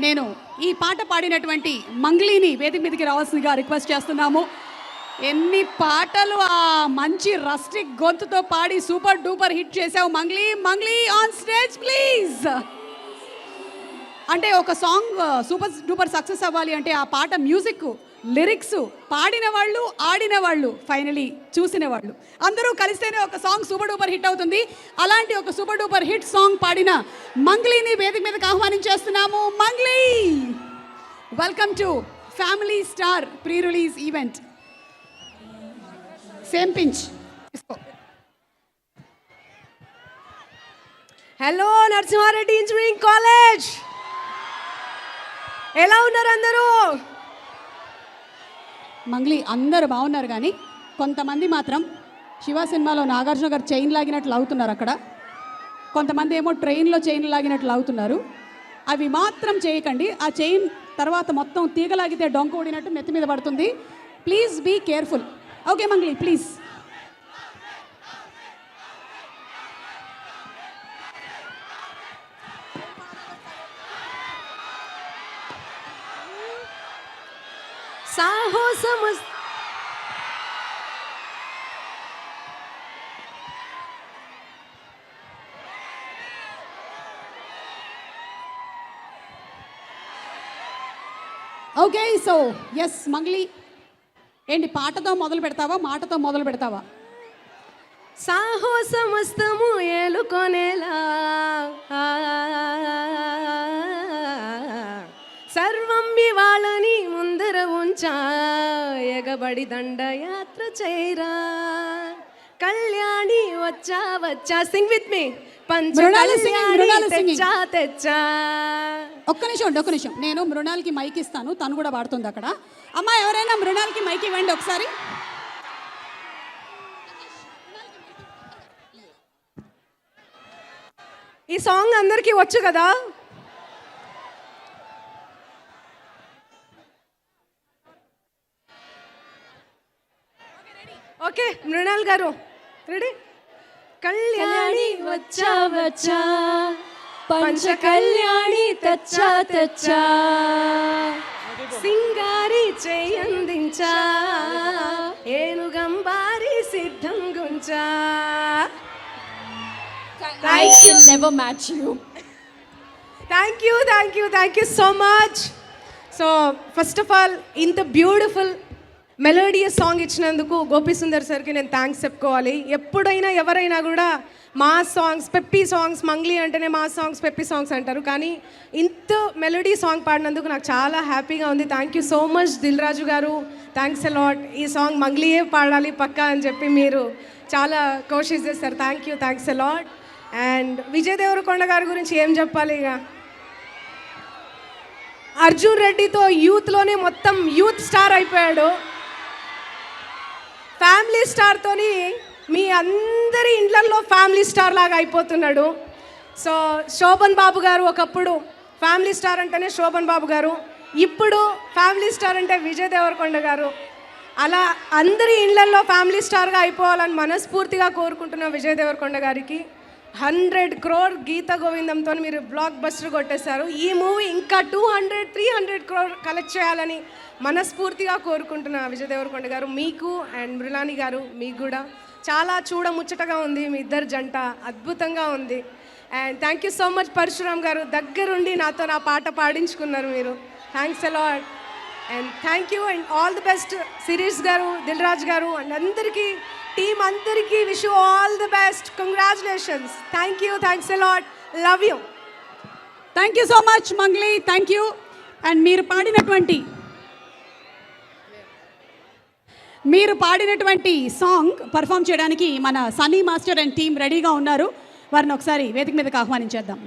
నేను ఈ పాట పాడినటువంటి మంగ్లీని వేదిక మీదకి రావాల్సిందిగా రిక్వెస్ట్ చేస్తున్నాము. ఎన్ని పాటలు ఆ మంచి రస్టిక్ గొంతుతో పాడి సూపర్ డూపర్ హిట్ చేసావు Mangli. Mangli on stage please. అంటే ఒక సాంగ్ సూపర్ డూపర్ సక్సెస్ అవ్వాలి అంటే ఆ పాట మ్యూజిక్, లిరిక్స్, పాడిన వాళ్ళు, ఆడిన వాళ్ళు, ఫైనలీ చూసిన వాళ్ళు అందరూ కలిస్తేనే ఒక సాంగ్ సూపర్ డూపర్ హిట్ అవుతుంది. అలాంటి ఒక సూపర్ డూపర్ హిట్ సాంగ్ పాడిన మంగ్లీని వేదిక మీదకి ఆహ్వానించేస్తున్నాము. Mangli, welcome to Family Star pre release event. Same pinch. Hello Narasimha Reddy engineering college, ఎలా ఉన్నారు అందరూ? మంగ్లీ అందరూ బాగున్నారు, కానీ కొంతమంది మాత్రం శివ సినిమాలో నాగార్జున గారు చైన్ లాగినట్లు లాగుతున్నారు అక్కడ. కొంతమంది ఏమో ట్రైన్లో చైన్ లాగినట్లు లాగుతున్నారు. అవి మాత్రం చేయకండి. ఆ చైన్ తర్వాత మొత్తం తీగలాగితే డొంక ఊడినట్టు నెత్తి మీద పడుతుంది. Please be careful. Okay Mangli, please. సాహసము ఓకే, సో ఎస్ మంగ్లీ, ఏంటి పాటతో మొదలు పెడతావా, మాటతో మొదలు పెడతావా? సాహసమస్తము ఏలుకొనేలా సర్వం వాళ్ళని ముందర ఉంచా, ఎగబడి దండయాత్ర చేయరా, కళ్యాణి వచ్చా వచ్చా. Sing with me. తెచ్చా తెచ్చా. ఒక్క నిమిషం, నేను మృణాల్కి మైక్ ఇస్తాను, తను కూడా పాడుతుంది అక్కడ. అమ్మా, ఎవరైనా మృణాల్కి మైక్ ఇవ్వండి ఒకసారి. ఈ సాంగ్ అందరికీ వచ్చు కదా? ఓకే మృణాల్ గారు రెడీ? కళ్యాణి వచ్చా వచ్చా, పంచ కళ్యాణి తెచ్చా తెచ్చా, సింగారి చేయందించా, ఏనుగంబారి సిద్ధం గుంచా. I can never match you. Thank you so much. So first of all, ఇంత బ్యూటిఫుల్ మెలోడియస్ సాంగ్ ఇచ్చినందుకు గోపి సుందర్ సార్కి నేను థ్యాంక్స్ చెప్పుకోవాలి. ఎప్పుడైనా ఎవరైనా కూడా మా సాంగ్స్, పెప్పీ సాంగ్స్, మంగ్లీ అంటేనే మా సాంగ్స్, పెప్పీ సాంగ్స్ అంటారు, కానీ ఇంత మెలోడీ సాంగ్ పాడినందుకు నాకు చాలా హ్యాపీగా ఉంది. Thank you so much Dil Raju గారు, థ్యాంక్స్ అలాట్. ఈ సాంగ్ మంగ్లీయే పాడాలి పక్కా అని చెప్పి మీరు చాలా కోషిష్ చేస్తారు. Thanks a lot. And Vijay Devarakonda గారి గురించి ఏం చెప్పాలి, ఇక అర్జున్ రెడ్డితో యూత్లోనే మొత్తం యూత్ స్టార్ అయిపోయాడు. ఫ్యామిలీ స్టార్తోని మీ అందరి ఇండ్లల్లో ఫ్యామిలీ స్టార్ లాగా అయిపోతున్నాడు. సో శోభన్ బాబు గారు ఒకప్పుడు ఫ్యామిలీ స్టార్ అంటేనే శోభన్ బాబు గారు, ఇప్పుడు ఫ్యామిలీ స్టార్ అంటే విజయ్ దేవరకొండ గారు. అలా అందరి ఇండ్లల్లో ఫ్యామిలీ స్టార్గా అయిపోవాలని మనస్ఫూర్తిగా కోరుకుంటున్న విజయ్ దేవరకొండ గారికి 100 crore గీత గోవిందంతో మీరు బ్లాక్ బస్టర్ కొట్టేశారు. ఈ మూవీ ఇంకా 200-300 crore కలెక్ట్ చేయాలని మనస్ఫూర్తిగా కోరుకుంటున్న విజయ్ దేవరకొండ గారు, మీకు అండ్ మృణాలి గారు, మీకు కూడా చాలా చూడముచ్చటగా ఉంది. మీ ఇద్దరు జంట అద్భుతంగా ఉంది. And thank you so much Parashuram garu, దగ్గరుండి నాతో నా పాట పాడించుకున్నారు మీరు. Thanks a lot. And thank you and all the best Shirish garu, Dil Raj garu and అందరికీ, టీమ్ అందరికీ wish you all the best. Congratulations. Thanks a lot. Love you. Thank you so much Mangli, thank you. And మీరు పాడినటువంటి సాంగ్ పర్ఫామ్ చేయడానికి మన సన్నీ మాస్టర్ అండ్ టీం రెడీగా ఉన్నారు. వారిని ఒకసారి వేదిక మీదకి ఆహ్వానించేద్దాం.